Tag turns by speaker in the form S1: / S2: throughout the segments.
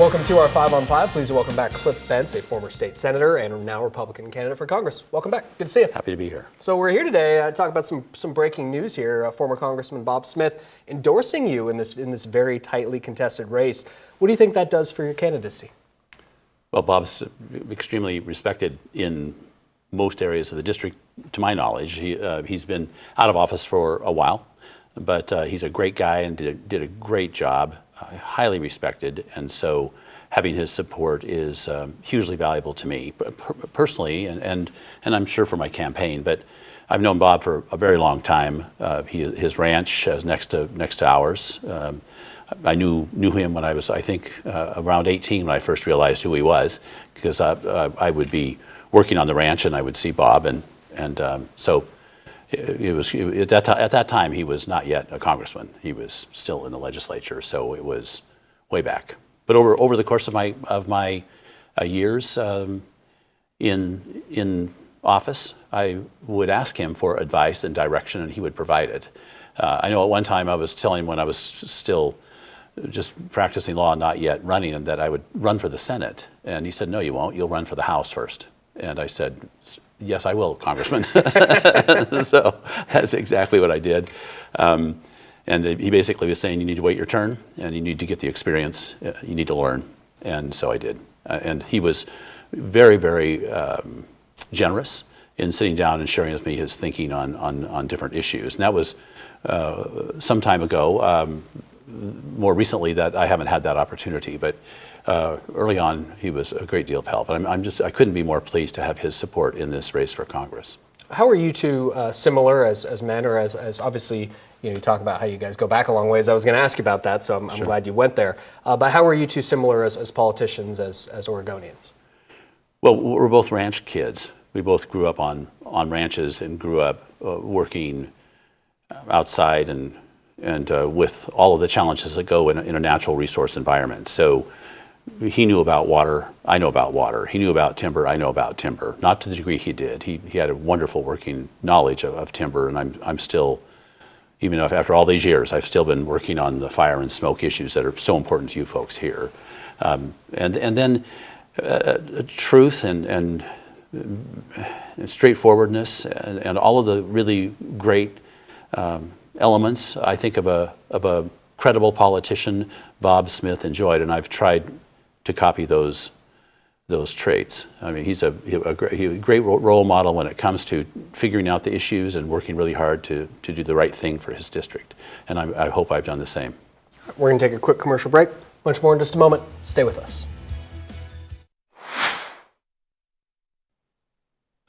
S1: Welcome to our 5 on 5. Please welcome back Cliff Bentz, a former state senator and now Republican candidate for Congress. Welcome back. Good to see you.
S2: Happy to be here.
S1: So we're here today to talk about some breaking news here. Former Congressman Bob Smith endorsing you in this very tightly contested race. What do you think that does for your candidacy?
S2: Well, Bob's extremely respected in most areas of the district, to my knowledge. He's been out of office for a while, but he's a great guy and did a great job. Highly respected, and so having his support is hugely valuable to me personally, and I'm sure for my campaign. But I've known Bob for a very long time. His ranch is next to ours. I knew him when I was, I think, around 18 when I first realized who he was, because I would be working on the ranch and I would see Bob, and so. It was at that time he was not yet a congressman. He was still in the legislature, so it was way back. But over the course of my years in office, I would ask him for advice and direction, and he would provide it. I know at one time I was telling him when I was still just practicing law, not yet running, and that I would run for the Senate, and he said, "No, you won't. You'll run for the House first." And I said, "Yes, I will, Congressman." So that's exactly what I did. And he basically was saying, you need to wait your turn, and you need to get the experience, you need to learn. And so I did. And he was very, very generous in sitting down and sharing with me his thinking on different issues. And that was some time ago. More recently, that I haven't had that opportunity, but early on, he was a great deal of help. And I couldn't be more pleased to have his support in this race for Congress.
S1: How are you two similar as men, or as obviously, you talk about how you guys go back a long ways. I was going to ask you about that, so I'm
S2: Sure.
S1: glad you went there. But how are you two similar as politicians, as Oregonians?
S2: Well, we're both ranch kids. We both grew up on ranches and grew up working outside and with all of the challenges that go in a natural resource environment. So he knew about water, I know about water. He knew about timber, I know about timber. Not to the degree he did. He had a wonderful working knowledge of timber, and I'm still, even though after all these years, I've still been working on the fire and smoke issues that are so important to you folks here. And then truth and straightforwardness and all of the really great elements, I think, of a credible politician Bob Smith enjoyed, and I've tried to copy those traits. I mean, he's a great role model when it comes to figuring out the issues and working really hard to do the right thing for his district, and I hope I've done the same.
S1: We're going to take a quick commercial break. Much more in just a moment. Stay with us.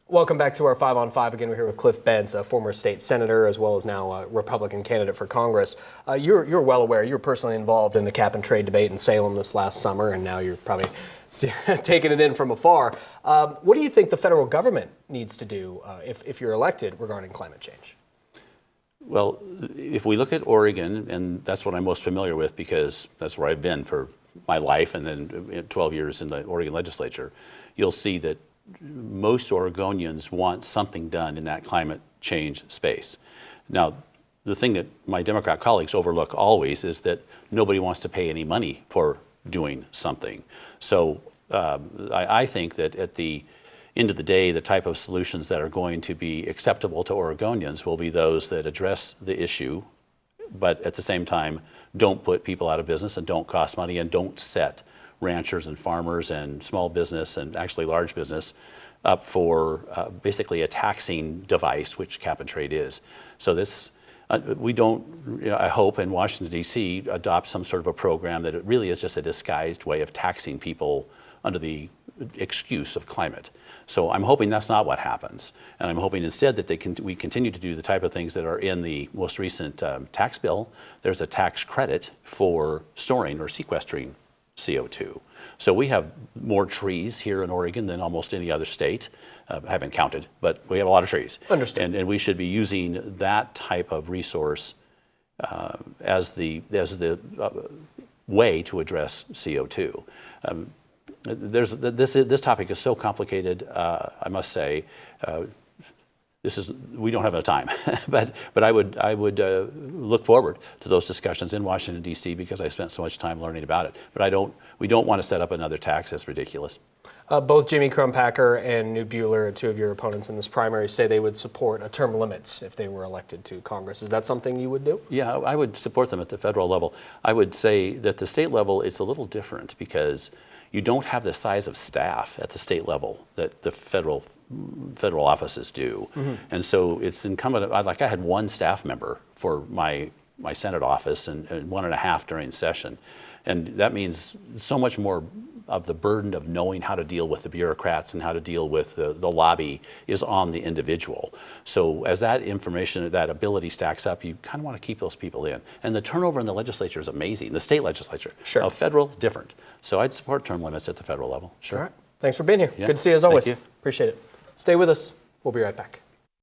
S1: Welcome back to our 5 on 5. Again, we're here with Cliff Bentz, a former state senator, as well as now a Republican candidate for Congress. You're well aware, you were personally involved in the cap and trade debate in Salem this last summer, and now you're probably taking it in from afar. What do you think the federal government needs to do if you're elected regarding climate change?
S2: Well, if we look at Oregon, and that's what I'm most familiar with because that's where I've been for my life and then 12 years in the Oregon legislature, you'll see that most Oregonians want something done in that climate change space. Now, the thing that my Democrat colleagues overlook always is that nobody wants to pay any money for doing something. So I think that at the end of the day, the type of solutions that are going to be acceptable to Oregonians will be those that address the issue, but at the same time, don't put people out of business and don't cost money and don't set ranchers and farmers and small business and actually large business up for basically a taxing device, which cap and trade is. So this, we don't, I hope in Washington, D.C. adopt some sort of a program that it really is just a disguised way of taxing people under the excuse of climate. So I'm hoping that's not what happens. And I'm hoping instead that we continue to do the type of things that are in the most recent tax bill. There's a tax credit for storing or sequestering CO2. So we have more trees here in Oregon than almost any other state. I haven't counted, but we have a lot of trees.
S1: Understood.
S2: And we should be using that type of resource as the way to address CO2. This topic is so complicated, I must say. we don't have enough time, but I would look forward to those discussions in Washington D.C. because I spent so much time learning about it. But we don't want to set up another tax that's ridiculous.
S1: Both Jimmy Crumpacker and Newt Buehler, two of your opponents in this primary, say they would support term limits if they were elected to Congress. Is that something you would do? Yeah,
S2: I would support them at the federal level. I would say that the state level it's a little different because you don't have the size of staff at the state level that the federal offices do. Mm-hmm. And so it's incumbent, I had one staff member for my Senate office and 1.5 during session. And that means so much more of the burden of knowing how to deal with the bureaucrats and how to deal with the lobby is on the individual. So as that information, that ability stacks up, you kind of want to keep those people in. And the turnover in the legislature is amazing, the state legislature.
S1: Sure.
S2: Federal, different. So I'd support term limits at the federal level. Sure.
S1: All right. Thanks for being here.
S2: Yeah.
S1: Good to see you as always.
S2: Thank you.
S1: Appreciate it. Stay with us. We'll be right back.